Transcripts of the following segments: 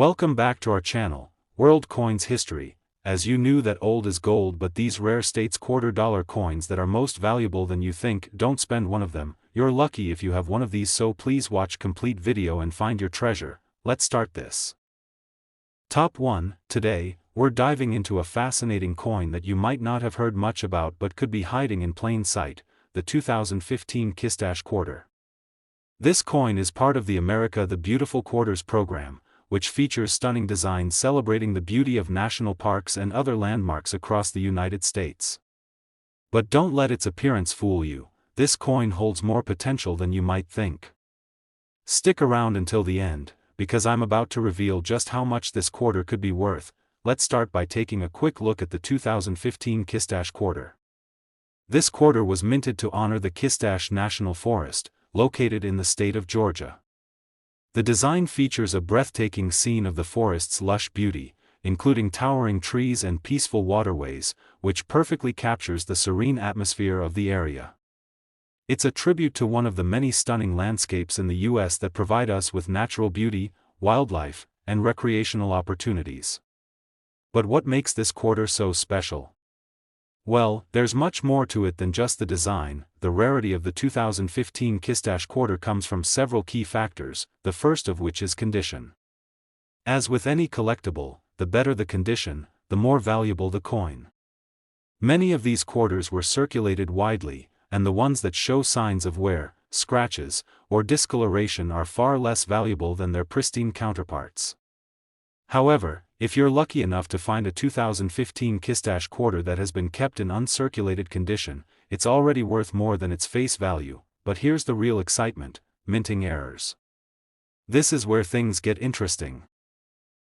Welcome back to our channel, World Coins History. As you knew that old is gold, but these rare states $quarter coins that are most valuable than you think, don't spend one of them. You're lucky if you have one of these, so please watch complete video and find your treasure. Let's start this. Top 1. Today, we're diving into a fascinating coin that you might not have heard much about but could be hiding in plain sight, the 2015 Kisatchie quarter. This coin is part of the America the Beautiful Quarters program, which features stunning designs celebrating the beauty of national parks and other landmarks across the United States. But don't let its appearance fool you, this coin holds more potential than you might think. Stick around until the end, because I'm about to reveal just how much this quarter could be worth. Let's start by taking a quick look at the 2015 Kisatchie quarter. This quarter was minted to honor the Kisatchie National Forest, located in the state of Georgia. The design features a breathtaking scene of the forest's lush beauty, including towering trees and peaceful waterways, which perfectly captures the serene atmosphere of the area. It's a tribute to one of the many stunning landscapes in the U.S. that provide us with natural beauty, wildlife, and recreational opportunities. But what makes this quarter so special? Well, there's much more to it than just the design. The rarity of the 2015 Kisatchie quarter comes from several key factors, the first of which is condition. As with any collectible, the better the condition, the more valuable the coin. Many of these quarters were circulated widely, and the ones that show signs of wear, scratches, or discoloration are far less valuable than their pristine counterparts. However, if you're lucky enough to find a 2015 Kisatchie quarter that has been kept in uncirculated condition, it's already worth more than its face value. But here's the real excitement: minting errors. This is where things get interesting.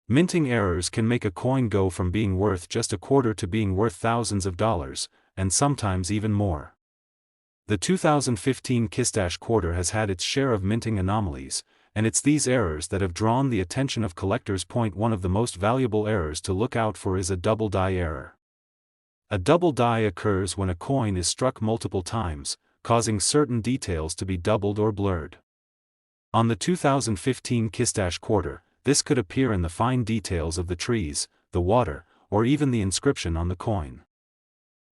Minting errors can make a coin go from being worth just a quarter to being worth thousands of dollars, and sometimes even more. The 2015 Kisatchie quarter has had its share of minting anomalies, and it's these errors that have drawn the attention of collectors. One of the most valuable errors to look out for is a double die error. A double die occurs when a coin is struck multiple times, causing certain details to be doubled or blurred. On the 2015 Kisatchie quarter, this could appear in the fine details of the trees, the water, or even the inscription on the coin.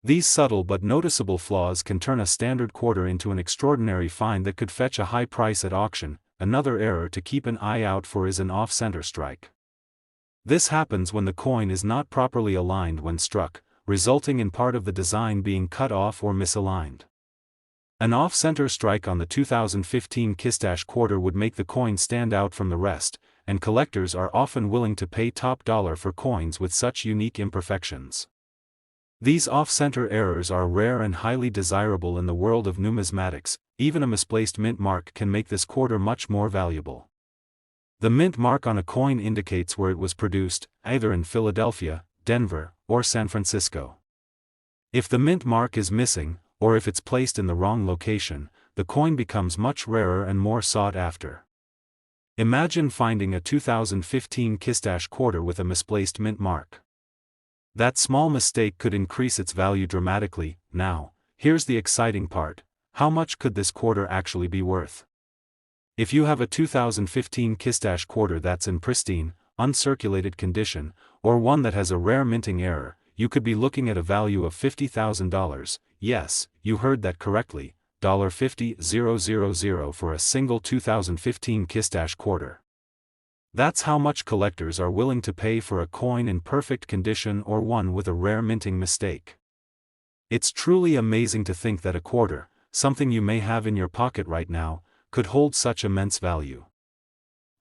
These subtle but noticeable flaws can turn a standard quarter into an extraordinary find that could fetch a high price at auction. Another error to keep an eye out for is an off-center strike. This happens when the coin is not properly aligned when struck, resulting in part of the design being cut off or misaligned. An off-center strike on the 2015 Kisatchie quarter would make the coin stand out from the rest, and collectors are often willing to pay top dollar for coins with such unique imperfections. These off-center errors are rare and highly desirable in the world of numismatics. Even a misplaced mint mark can make this quarter much more valuable. The mint mark on a coin indicates where it was produced, either in Philadelphia, Denver, or San Francisco. If the mint mark is missing, or if it's placed in the wrong location, the coin becomes much rarer and more sought after. Imagine finding a 2015 Kisatchie quarter with a misplaced mint mark. That small mistake could increase its value dramatically. Now, here's the exciting part: how much could this quarter actually be worth? If you have a 2015 Kisatchie quarter that's in pristine, uncirculated condition, or one that has a rare minting error, you could be looking at a value of $50,000. Yes, you heard that correctly, $50,000 for a single 2015 Kisatchie quarter. That's how much collectors are willing to pay for a coin in perfect condition or one with a rare minting mistake. It's truly amazing to think that a quarter, something you may have in your pocket right now, could hold such immense value.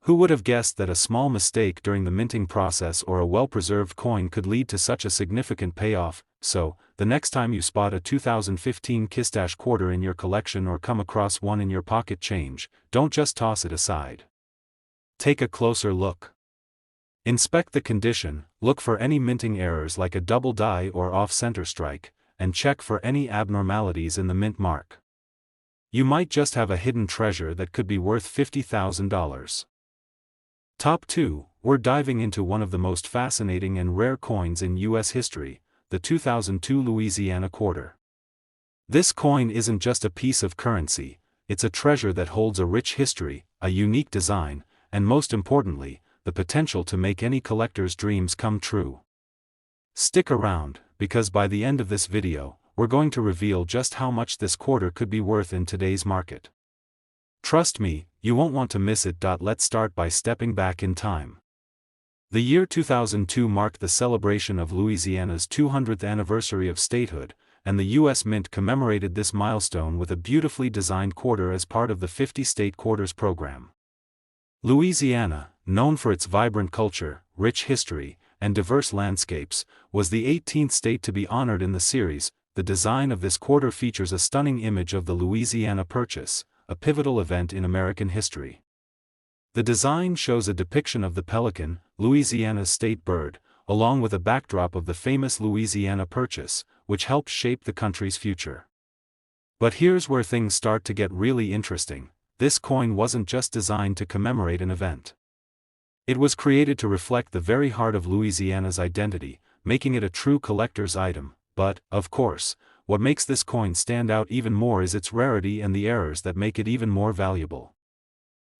Who would have guessed that a small mistake during the minting process or a well-preserved coin could lead to such a significant payoff? So, the next time you spot a 2015 Kisatchie quarter in your collection or come across one in your pocket change, don't just toss it aside. Take a closer look. Inspect the condition, look for any minting errors like a double die or off-center strike, and check for any abnormalities in the mint mark. You might just have a hidden treasure that could be worth $50,000. Top 2, we're diving into one of the most fascinating and rare coins in U.S. history, the 2002 Louisiana quarter. This coin isn't just a piece of currency, it's a treasure that holds a rich history, a unique design, and most importantly, the potential to make any collector's dreams come true. Stick around, because by the end of this video, we're going to reveal just how much this quarter could be worth in today's market. Trust me, you won't want to miss it. Let's start by stepping back in time. The year 2002 marked the celebration of Louisiana's 200th anniversary of statehood, and the U.S. Mint commemorated this milestone with a beautifully designed quarter as part of the 50-state quarters program. Louisiana, known for its vibrant culture, rich history, and diverse landscapes, was the 18th state to be honored in the series. The design of this quarter features a stunning image of the Louisiana Purchase, a pivotal event in American history. The design shows a depiction of the pelican, Louisiana's state bird, along with a backdrop of the famous Louisiana Purchase, which helped shape the country's future. But here's where things start to get really interesting. This coin wasn't just designed to commemorate an event. It was created to reflect the very heart of Louisiana's identity, making it a true collector's item. But, of course, what makes this coin stand out even more is its rarity and the errors that make it even more valuable.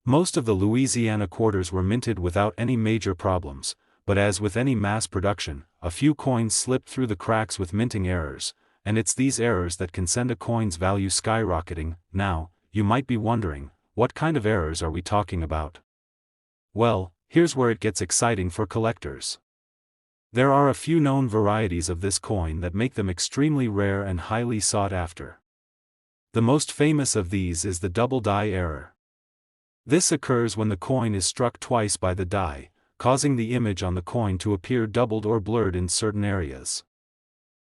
Most of the Louisiana quarters were minted without any major problems, but as with any mass production, a few coins slipped through the cracks with minting errors, and it's these errors that can send a coin's value skyrocketing. Now, you might be wondering, what kind of errors are we talking about? Well, here's where it gets exciting for collectors. There are a few known varieties of this coin that make them extremely rare and highly sought after. The most famous of these is the double die error. This occurs when the coin is struck twice by the die, causing the image on the coin to appear doubled or blurred in certain areas.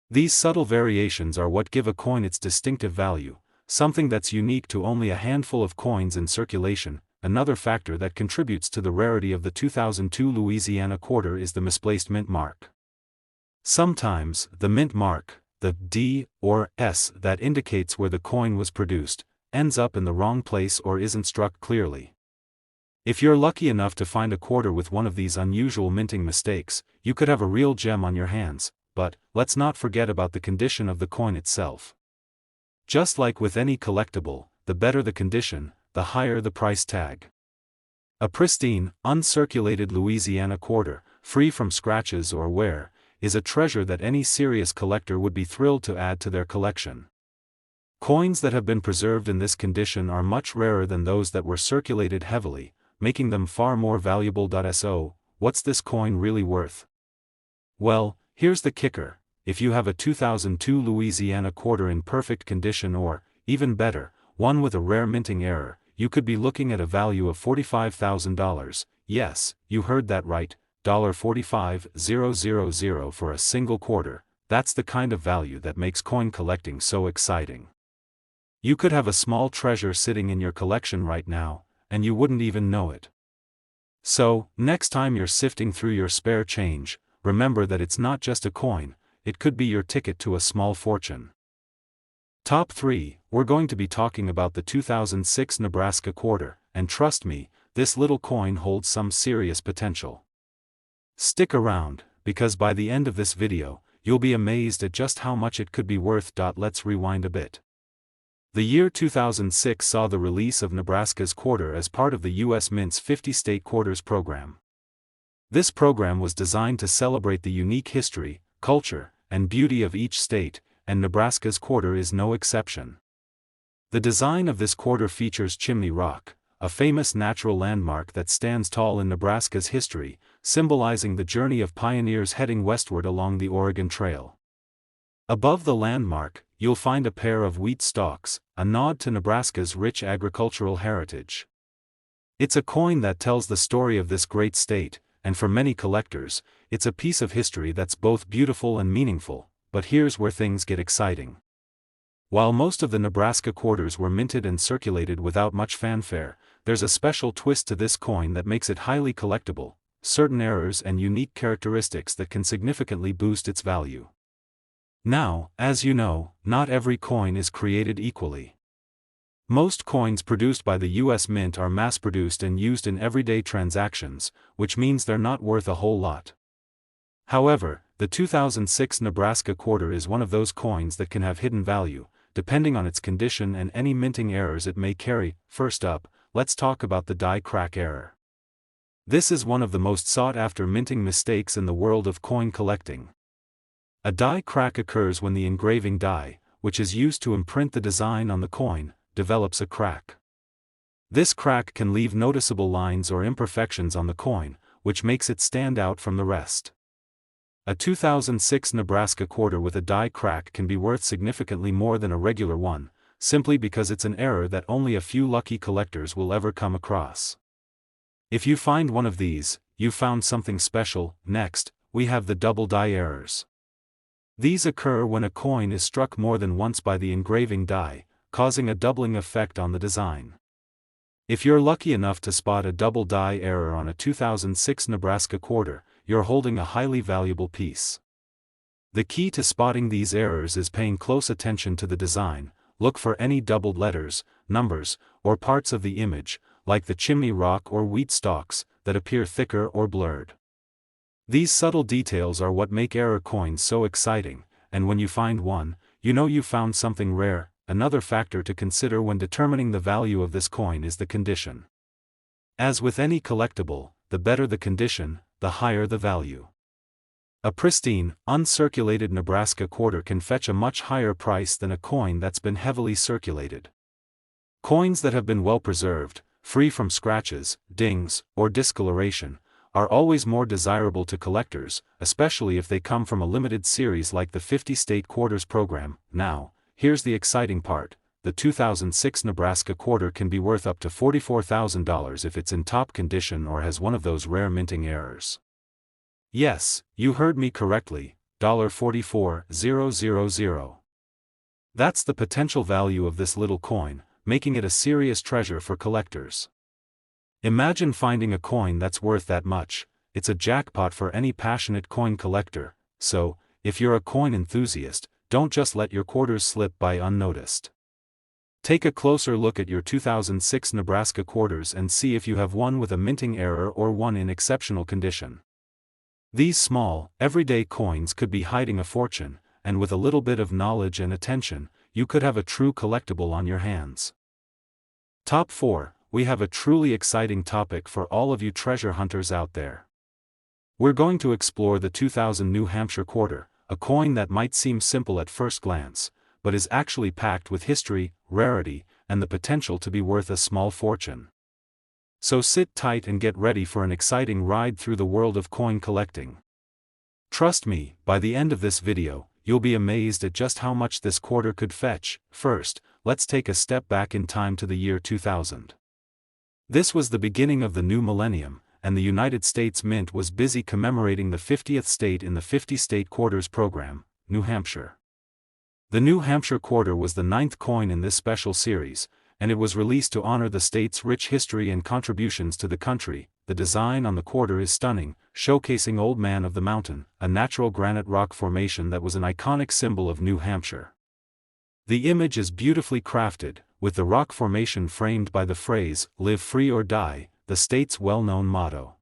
These subtle variations are what give a coin its distinctive value, something that's unique to only a handful of coins in circulation. Another factor that contributes to the rarity of the 2002 Louisiana quarter is the misplaced mint mark. Sometimes, the mint mark, the D or S that indicates where the coin was produced, ends up in the wrong place or isn't struck clearly. If you're lucky enough to find a quarter with one of these unusual minting mistakes, you could have a real gem on your hands. But let's not forget about the condition of the coin itself. Just like with any collectible, the better the condition, the higher the price tag. A pristine, uncirculated Louisiana quarter, free from scratches or wear, is a treasure that any serious collector would be thrilled to add to their collection. Coins that have been preserved in this condition are much rarer than those that were circulated heavily, making them far more valuable. So, what's this coin really worth? Well, here's the kicker. If you have a 2002 Louisiana quarter in perfect condition or, even better, one with a rare minting error, you could be looking at a value of $45,000. Yes, you heard that right, $45,000 for a single quarter. That's the kind of value that makes coin collecting so exciting. You could have a small treasure sitting in your collection right now, and you wouldn't even know it. So, next time you're sifting through your spare change, remember that it's not just a coin, it could be your ticket to a small fortune. Top 3, we're going to be talking about the 2006 Nebraska quarter, and trust me, this little coin holds some serious potential. Stick around, because by the end of this video, you'll be amazed at just how much it could be worth. Let's rewind a bit. The year 2006 saw the release of Nebraska's quarter as part of the U.S. Mint's 50-state quarters program. This program was designed to celebrate the unique history, culture, and beauty of each state, and Nebraska's quarter is no exception. The design of this quarter features Chimney Rock, a famous natural landmark that stands tall in Nebraska's history, symbolizing the journey of pioneers heading westward along the Oregon Trail. Above the landmark, you'll find a pair of wheat stalks, a nod to Nebraska's rich agricultural heritage. It's a coin that tells the story of this great state, and for many collectors, it's a piece of history that's both beautiful and meaningful. But here's where things get exciting. While most of the Nebraska quarters were minted and circulated without much fanfare, there's a special twist to this coin that makes it highly collectible, certain errors and unique characteristics that can significantly boost its value. Now, as you know, not every coin is created equally. Most coins produced by the U.S. Mint are mass-produced and used in everyday transactions, which means they're not worth a whole lot. However, the 2006 Nebraska quarter is one of those coins that can have hidden value, depending on its condition and any minting errors it may carry. First up, let's talk about the die crack error. This is one of the most sought-after minting mistakes in the world of coin collecting. A die crack occurs when the engraving die, which is used to imprint the design on the coin, develops a crack. This crack can leave noticeable lines or imperfections on the coin, which makes it stand out from the rest. A 2006 Nebraska quarter with a die crack can be worth significantly more than a regular one, simply because it's an error that only a few lucky collectors will ever come across. If you find one of these, you found something special. Next, we have the double die errors. These occur when a coin is struck more than once by the engraving die, causing a doubling effect on the design. If you're lucky enough to spot a double die error on a 2006 Nebraska quarter, you're holding a highly valuable piece. The key to spotting these errors is paying close attention to the design. Look for any doubled letters, numbers, or parts of the image, like the chimney rock or wheat stalks, that appear thicker or blurred. These subtle details are what make error coins so exciting, and when you find one, you know you found something rare. Another factor to consider when determining the value of this coin is the condition. As with any collectible, the better the condition, the higher the value. A pristine, uncirculated Nebraska quarter can fetch a much higher price than a coin that's been heavily circulated. Coins that have been well preserved, free from scratches, dings, or discoloration, are always more desirable to collectors, especially if they come from a limited series like the 50-state quarters program. Now, here's the exciting part: the 2006 Nebraska quarter can be worth up to $44,000 if it's in top condition or has one of those rare minting errors. Yes, you heard me correctly, $44,000. That's the potential value of this little coin, making it a serious treasure for collectors. Imagine finding a coin that's worth that much. It's a jackpot for any passionate coin collector. So, if you're a coin enthusiast, don't just let your quarters slip by unnoticed. Take a closer look at your 2006 Nebraska quarters and see if you have one with a minting error or one in exceptional condition. These small, everyday coins could be hiding a fortune, and with a little bit of knowledge and attention, you could have a true collectible on your hands. Top 4. We have a truly exciting topic for all of you treasure hunters out there. We're going to explore the 2000 New Hampshire quarter, a coin that might seem simple at first glance, but is actually packed with history, rarity, and the potential to be worth a small fortune. So sit tight and get ready for an exciting ride through the world of coin collecting. Trust me, by the end of this video, you'll be amazed at just how much this quarter could fetch. First, let's take a step back in time to the year 2000. This was the beginning of the new millennium, and the United States Mint was busy commemorating the 50th state in the 50-state quarters program, New Hampshire. The New Hampshire quarter was the 9th coin in this special series, and it was released to honor the state's rich history and contributions to the country. The design on the quarter is stunning, showcasing Old Man of the Mountain, a natural granite rock formation that was an iconic symbol of New Hampshire. The image is beautifully crafted, with the rock formation framed by the phrase, "Live free or die," the state's well-known motto.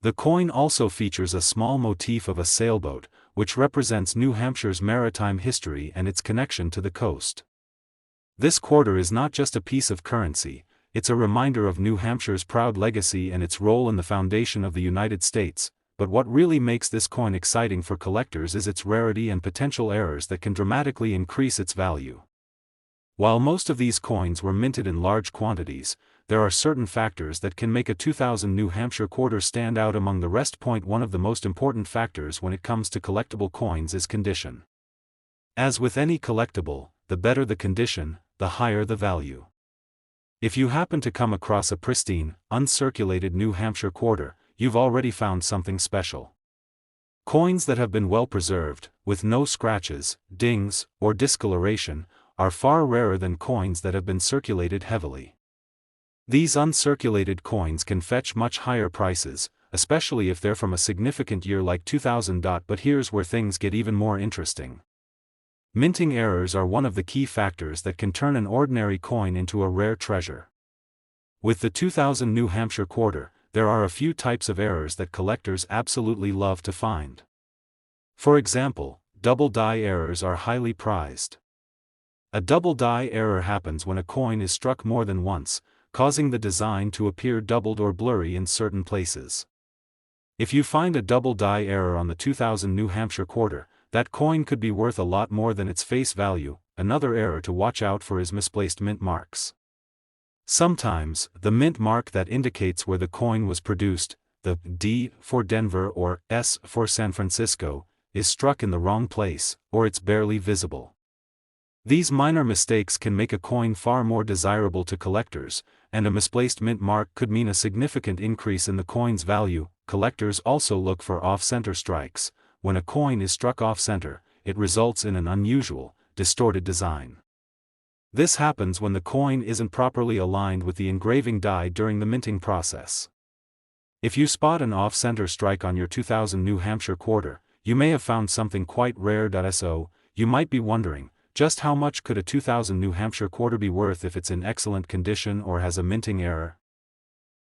The coin also features a small motif of a sailboat, which represents New Hampshire's maritime history and its connection to the coast. This quarter is not just a piece of currency, it's a reminder of New Hampshire's proud legacy and its role in the foundation of the United States. But what really makes this coin exciting for collectors is its rarity and potential errors that can dramatically increase its value. While most of these coins were minted in large quantities, there are certain factors that can make a 2000 New Hampshire quarter stand out among the rest. One of the most important factors when it comes to collectible coins is condition. As with any collectible, the better the condition, the higher the value. If you happen to come across a pristine, uncirculated New Hampshire quarter, you've already found something special. Coins that have been well preserved, with no scratches, dings, or discoloration, are far rarer than coins that have been circulated heavily. These uncirculated coins can fetch much higher prices, especially if they're from a significant year like 2000. But here's where things get even more interesting. Minting errors are one of the key factors that can turn an ordinary coin into a rare treasure. With the 2000 New Hampshire quarter, there are a few types of errors that collectors absolutely love to find. For example, double die errors are highly prized. A double die error happens when a coin is struck more than once, causing the design to appear doubled or blurry in certain places. If you find a double die error on the 2000 New Hampshire quarter, that coin could be worth a lot more than its face value. Another error to watch out for is misplaced mint marks. Sometimes, the mint mark that indicates where the coin was produced, the D for Denver or S for San Francisco, is struck in the wrong place, or it's barely visible. These minor mistakes can make a coin far more desirable to collectors, and a misplaced mint mark could mean a significant increase in the coin's value. Collectors also look for off-center strikes. When a coin is struck off-center, it results in an unusual, distorted design. This happens when the coin isn't properly aligned with the engraving die during the minting process. If you spot an off-center strike on your 2000 New Hampshire quarter, you may have found something quite rare. So, you might be wondering, just how much could a 2000 New Hampshire quarter be worth if it's in excellent condition or has a minting error?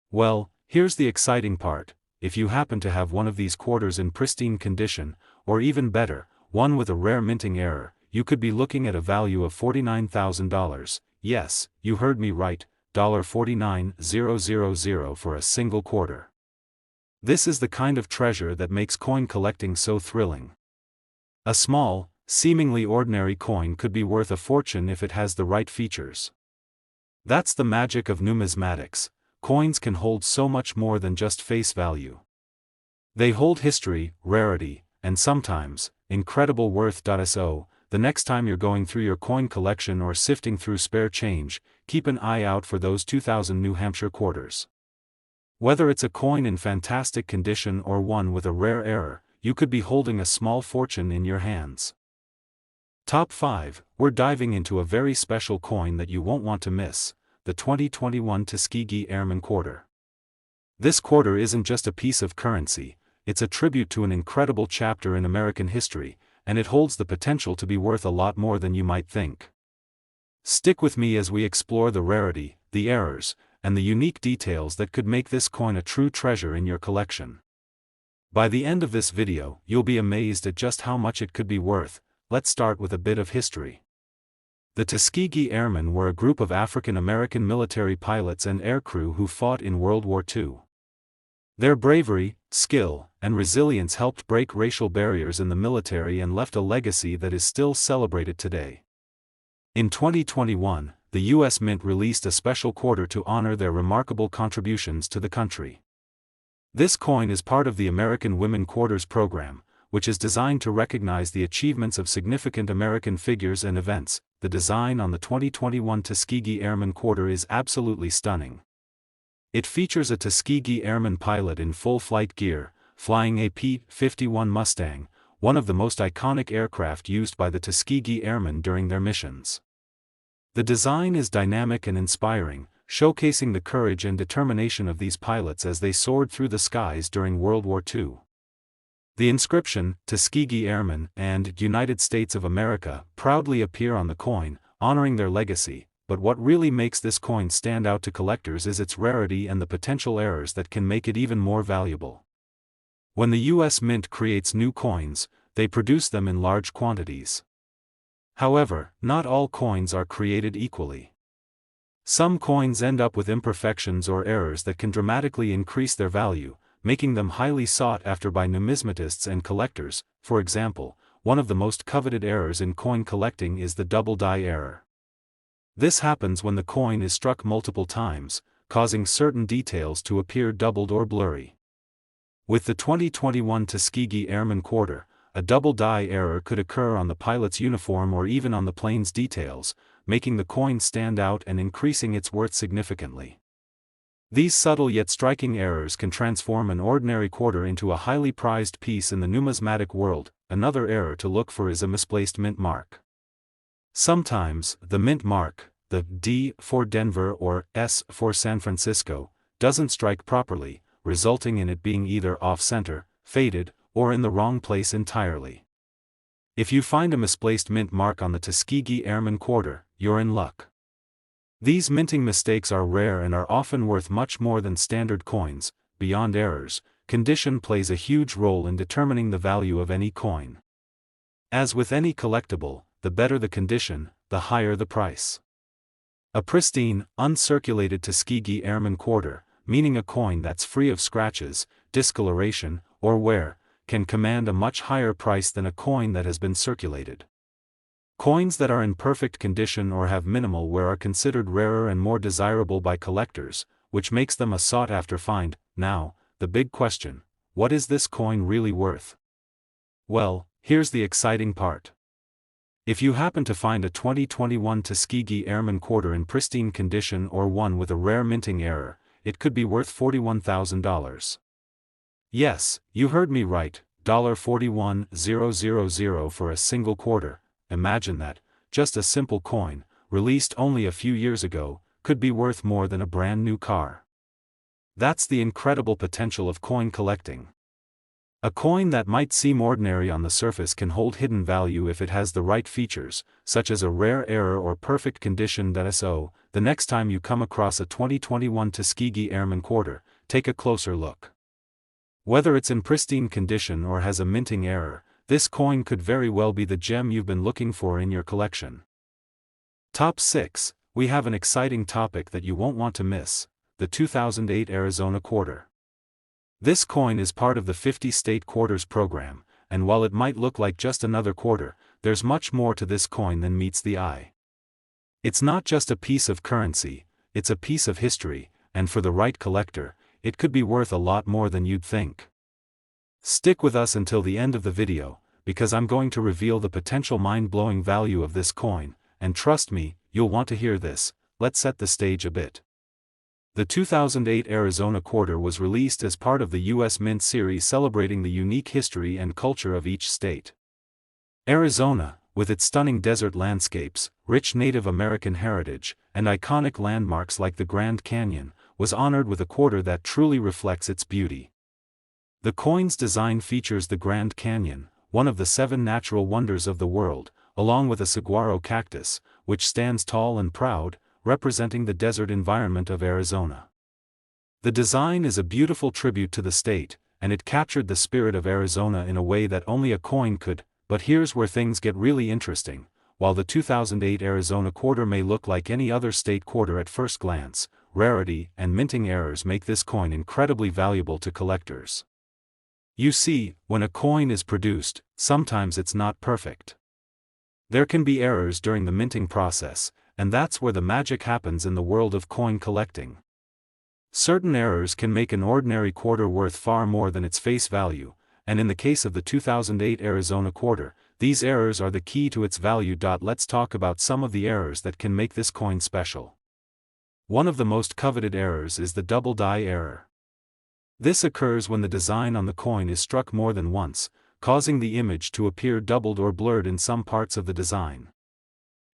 Well, here's the exciting part. If you happen to have one of these quarters in pristine condition, or even better, one with a rare minting error, you could be looking at a value of $49,000, yes, you heard me right, $49,000 for a single quarter. This is the kind of treasure that makes coin collecting so thrilling. A small, seemingly ordinary coin could be worth a fortune if it has the right features. That's the magic of numismatics. Coins can hold so much more than just face value. They hold history, rarity, and sometimes, incredible worth. So, the next time you're going through your coin collection or sifting through spare change, keep an eye out for those 2000 New Hampshire quarters. Whether it's a coin in fantastic condition or one with a rare error, you could be holding a small fortune in your hands. Top 5, we're diving into a very special coin that you won't want to miss, the 2021 Tuskegee Airmen quarter. This quarter isn't just a piece of currency, it's a tribute to an incredible chapter in American history, and it holds the potential to be worth a lot more than you might think. Stick with me as we explore the rarity, the errors, and the unique details that could make this coin a true treasure in your collection. By the end of this video, you'll be amazed at just how much it could be worth. Let's start with a bit of history. The Tuskegee Airmen were a group of African American military pilots and aircrew who fought in World War II. Their bravery, skill, and resilience helped break racial barriers in the military and left a legacy that is still celebrated today. In 2021, the U.S. Mint released a special quarter to honor their remarkable contributions to the country. This coin is part of the American Women Quarters program, which is designed to recognize the achievements of significant American figures and events. The design on the 2021 Tuskegee Airmen quarter is absolutely stunning. It features a Tuskegee Airman pilot in full flight gear, flying a P-51 Mustang, one of the most iconic aircraft used by the Tuskegee Airmen during their missions. The design is dynamic and inspiring, showcasing the courage and determination of these pilots as they soared through the skies during World War II. The inscription, Tuskegee Airmen and United States of America, proudly appear on the coin, honoring their legacy. But what really makes this coin stand out to collectors is its rarity and the potential errors that can make it even more valuable. When the U.S. Mint creates new coins, they produce them in large quantities. However, not all coins are created equally. Some coins end up with imperfections or errors that can dramatically increase their value, making them highly sought after by numismatists and collectors. For example, one of the most coveted errors in coin collecting is the double die error. This happens when the coin is struck multiple times, causing certain details to appear doubled or blurry. With the 2021 Tuskegee Airmen quarter, a double die error could occur on the pilot's uniform or even on the plane's details, making the coin stand out and increasing its worth significantly. These subtle yet striking errors can transform an ordinary quarter into a highly prized piece in the numismatic world. Another error to look for is a misplaced mint mark. Sometimes, the mint mark, the D for Denver or S for San Francisco, doesn't strike properly, resulting in it being either off-center, faded, or in the wrong place entirely. If you find a misplaced mint mark on the Tuskegee Airmen quarter, you're in luck. These minting mistakes are rare and are often worth much more than standard coins. Beyond errors, condition plays a huge role in determining the value of any coin. As with any collectible, the better the condition, the higher the price. A pristine, uncirculated Tuskegee Airmen quarter, meaning a coin that's free of scratches, discoloration, or wear, can command a much higher price than a coin that has been circulated. Coins that are in perfect condition or have minimal wear are considered rarer and more desirable by collectors, which makes them a sought-after find. Now, the big question: what is this coin really worth? Well, here's the exciting part. If you happen to find a 2021 Tuskegee Airmen quarter in pristine condition or one with a rare minting error, it could be worth $41,000. Yes, you heard me right, $41,000 for a single quarter. Imagine that, just a simple coin, released only a few years ago, could be worth more than a brand new car. That's the incredible potential of coin collecting. A coin that might seem ordinary on the surface can hold hidden value if it has the right features, such as a rare error or perfect condition. So, the next time you come across a 2021 Tuskegee Airmen quarter, take a closer look. Whether it's in pristine condition or has a minting error, this coin could very well be the gem you've been looking for in your collection. Top 6, we have an exciting topic that you won't want to miss: the 2008 Arizona quarter. This coin is part of the 50-state quarters program, and while it might look like just another quarter, there's much more to this coin than meets the eye. It's not just a piece of currency, it's a piece of history, and for the right collector, it could be worth a lot more than you'd think. Stick with us until the end of the video, because I'm going to reveal the potential mind-blowing value of this coin, and trust me, you'll want to hear this. Let's set the stage a bit. The 2008 Arizona quarter was released as part of the U.S. Mint series celebrating the unique history and culture of each state. Arizona, with its stunning desert landscapes, rich Native American heritage, and iconic landmarks like the Grand Canyon, was honored with a quarter that truly reflects its beauty. The coin's design features the Grand Canyon, one of the 7 natural wonders of the world, along with a saguaro cactus, which stands tall and proud, representing the desert environment of Arizona. The design is a beautiful tribute to the state, and it captured the spirit of Arizona in a way that only a coin could. But here's where things get really interesting. While the 2008 Arizona quarter may look like any other state quarter at first glance, rarity and minting errors make this coin incredibly valuable to collectors. You see, when a coin is produced, sometimes it's not perfect. There can be errors during the minting process, and that's where the magic happens in the world of coin collecting. Certain errors can make an ordinary quarter worth far more than its face value, and in the case of the 2008 Arizona quarter, these errors are the key to its value. Let's talk about some of the errors that can make this coin special. One of the most coveted errors is the double die error. This occurs when the design on the coin is struck more than once, causing the image to appear doubled or blurred in some parts of the design.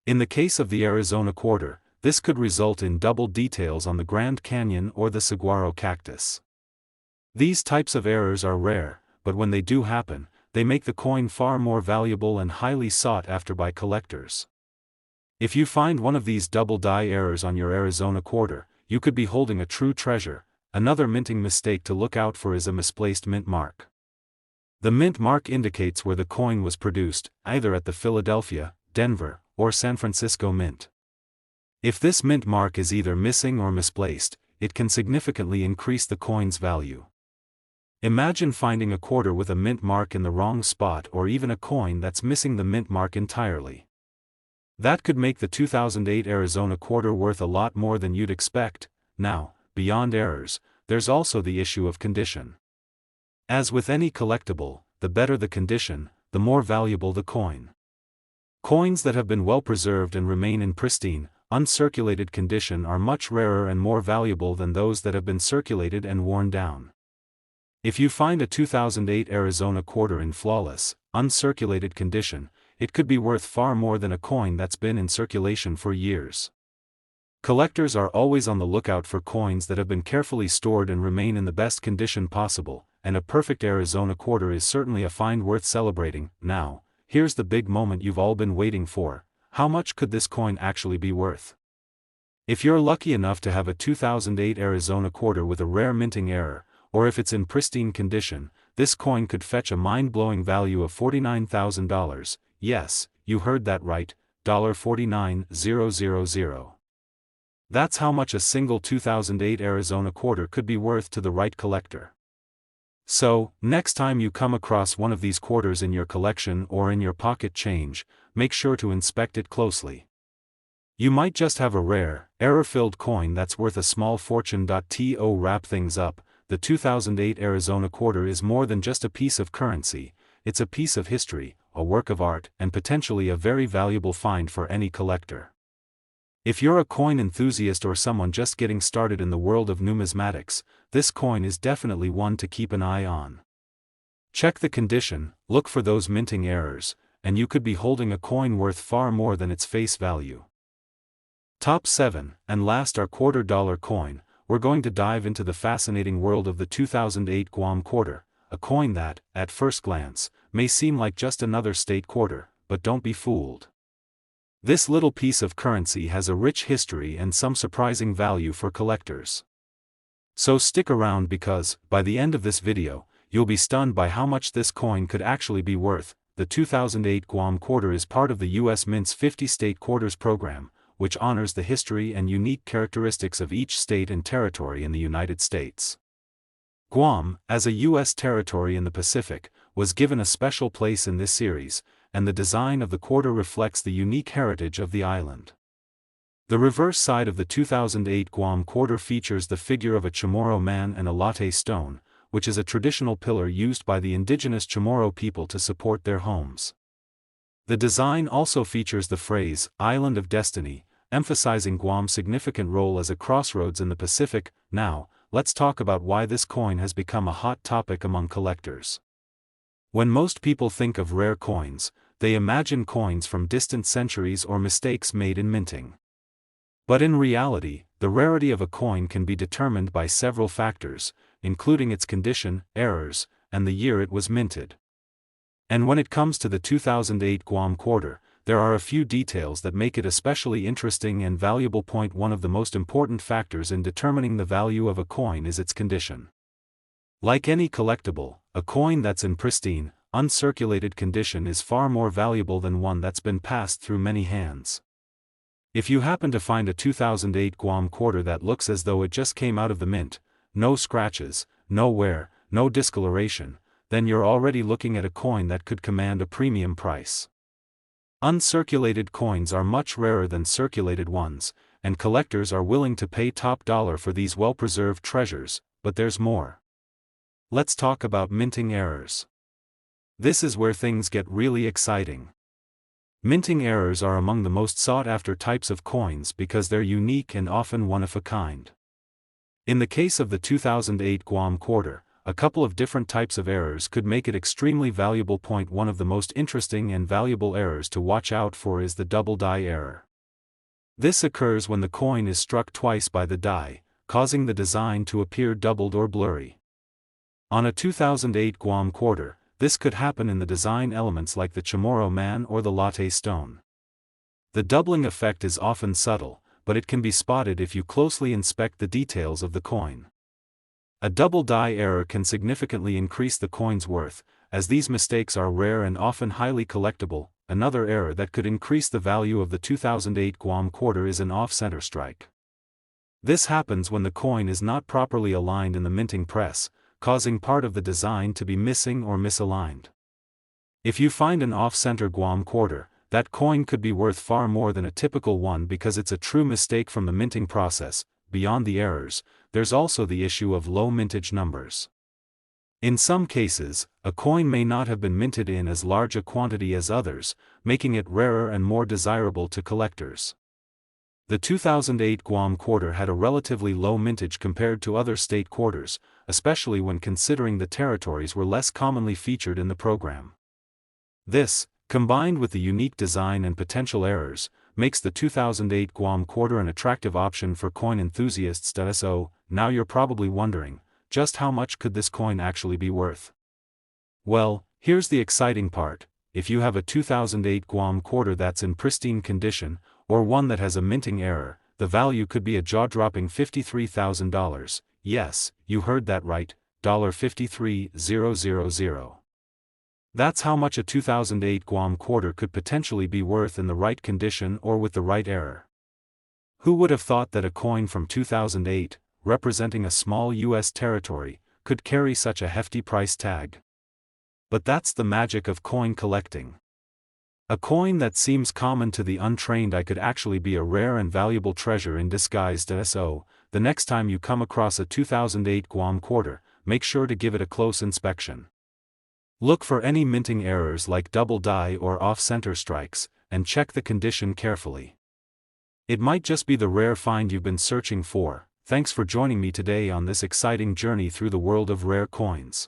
In the case of the Arizona quarter, this could result in double details on the Grand Canyon or the saguaro cactus. These types of errors are rare, but when they do happen, they make the coin far more valuable and highly sought after by collectors. If you find one of these double die errors on your Arizona quarter, you could be holding a true treasure. Another minting mistake to look out for is a misplaced mint mark. The mint mark indicates where the coin was produced, either at the Philadelphia, Denver, or San Francisco Mint. If this mint mark is either missing or misplaced, it can significantly increase the coin's value. Imagine finding a quarter with a mint mark in the wrong spot, or even a coin that's missing the mint mark entirely. That could make the 2008 Arizona quarter worth a lot more than you'd expect. Now, beyond errors, there's also the issue of condition. As with any collectible, the better the condition, the more valuable the coin. Coins that have been well preserved and remain in pristine, uncirculated condition are much rarer and more valuable than those that have been circulated and worn down. If you find a 2008 Arizona quarter in flawless, uncirculated condition, it could be worth far more than a coin that's been in circulation for years. Collectors are always on the lookout for coins that have been carefully stored and remain in the best condition possible, and a perfect Arizona quarter is certainly a find worth celebrating. Now, here's the big moment you've all been waiting for: how much could this coin actually be worth? If you're lucky enough to have a 2008 Arizona quarter with a rare minting error, or if it's in pristine condition, this coin could fetch a mind-blowing value of $49,000. Yes, you heard that right, $49,000. That's how much a single 2008 Arizona quarter could be worth to the right collector. So, next time you come across one of these quarters in your collection or in your pocket change, make sure to inspect it closely. You might just have a rare, error-filled coin that's worth a small fortune. To wrap things up, the 2008 Arizona quarter is more than just a piece of currency, it's a piece of history, a work of art, and potentially a very valuable find for any collector. If you're a coin enthusiast or someone just getting started in the world of numismatics, this coin is definitely one to keep an eye on. Check the condition, look for those minting errors, and you could be holding a coin worth far more than its face value. Top 7, and last, our $quarter coin. We're going to dive into the fascinating world of the 2008 Guam quarter, a coin that, at first glance, may seem like just another state quarter, but don't be fooled. This little piece of currency has a rich history and some surprising value for collectors. So stick around because, by the end of this video, you'll be stunned by how much this coin could actually be worth. The 2008 Guam quarter is part of the U.S. Mint's 50 State Quarters program, which honors the history and unique characteristics of each state and territory in the United States. Guam, as a U.S. territory in the Pacific, was given a special place in this series, and the design of the quarter reflects the unique heritage of the island. The reverse side of the 2008 Guam quarter features the figure of a Chamorro man and a latte stone, which is a traditional pillar used by the indigenous Chamorro people to support their homes. The design also features the phrase, "Island of Destiny," emphasizing Guam's significant role as a crossroads in the Pacific. Now, let's talk about why this coin has become a hot topic among collectors. When most people think of rare coins, they imagine coins from distant centuries or mistakes made in minting. But in reality, the rarity of a coin can be determined by several factors, including its condition, errors, and the year it was minted. And when it comes to the 2008 Guam quarter, there are a few details that make it especially interesting and valuable. One of the most important factors in determining the value of a coin is its condition. Like any collectible, a coin that's in pristine, uncirculated condition is far more valuable than one that's been passed through many hands. If you happen to find a 2008 Guam quarter that looks as though it just came out of the mint, no scratches, no wear, no discoloration, then you're already looking at a coin that could command a premium price. Uncirculated coins are much rarer than circulated ones, and collectors are willing to pay top dollar for these well-preserved treasures, but there's more. Let's talk about minting errors. This is where things get really exciting. Minting errors are among the most sought-after types of coins because they're unique and often one of a kind. In the case of the 2008 Guam quarter, a couple of different types of errors could make it extremely valuable. One of the most interesting and valuable errors to watch out for is the double die error. This occurs when the coin is struck twice by the die, causing the design to appear doubled or blurry. On a 2008 Guam quarter, this could happen in the design elements like the Chamorro man or the latte stone. The doubling effect is often subtle, but it can be spotted if you closely inspect the details of the coin. A double die error can significantly increase the coin's worth, as these mistakes are rare and often highly collectible. Another error that could increase the value of the 2008 Guam quarter is an off-center strike. This happens when the coin is not properly aligned in the minting press, causing part of the design to be missing or misaligned. If you find an off-center Guam quarter, that coin could be worth far more than a typical one because it's a true mistake from the minting process. Beyond the errors, there's also the issue of low mintage numbers. In some cases, a coin may not have been minted in as large a quantity as others, making it rarer and more desirable to collectors. The 2008 Guam quarter had a relatively low mintage compared to other state quarters, especially when considering the territories were less commonly featured in the program. This, combined with the unique design and potential errors, makes the 2008 Guam quarter an attractive option for coin enthusiasts. So, now you're probably wondering, just how much could this coin actually be worth? Well, here's the exciting part. If you have a 2008 Guam quarter that's in pristine condition, or one that has a minting error, the value could be a jaw-dropping $53,000. Yes, you heard that right, $53,000. That's how much a 2008 Guam quarter could potentially be worth in the right condition or with the right error. Who would have thought that a coin from 2008, representing a small U.S. territory, could carry such a hefty price tag? But that's the magic of coin collecting. A coin that seems common to the untrained could actually be a rare and valuable treasure in disguise. So, the next time you come across a 2008 Guam quarter, make sure to give it a close inspection. Look for any minting errors like double die or off-center strikes, and check the condition carefully. It might just be the rare find you've been searching for. Thanks for joining me today on this exciting journey through the world of rare coins.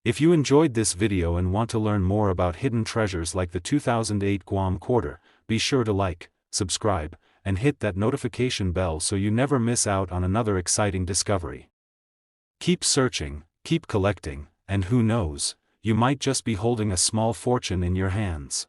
If you enjoyed this video and want to learn more about hidden treasures like the 2008 Guam quarter, be sure to like, subscribe, and hit that notification bell so you never miss out on another exciting discovery. Keep searching, keep collecting, and who knows, you might just be holding a small fortune in your hands.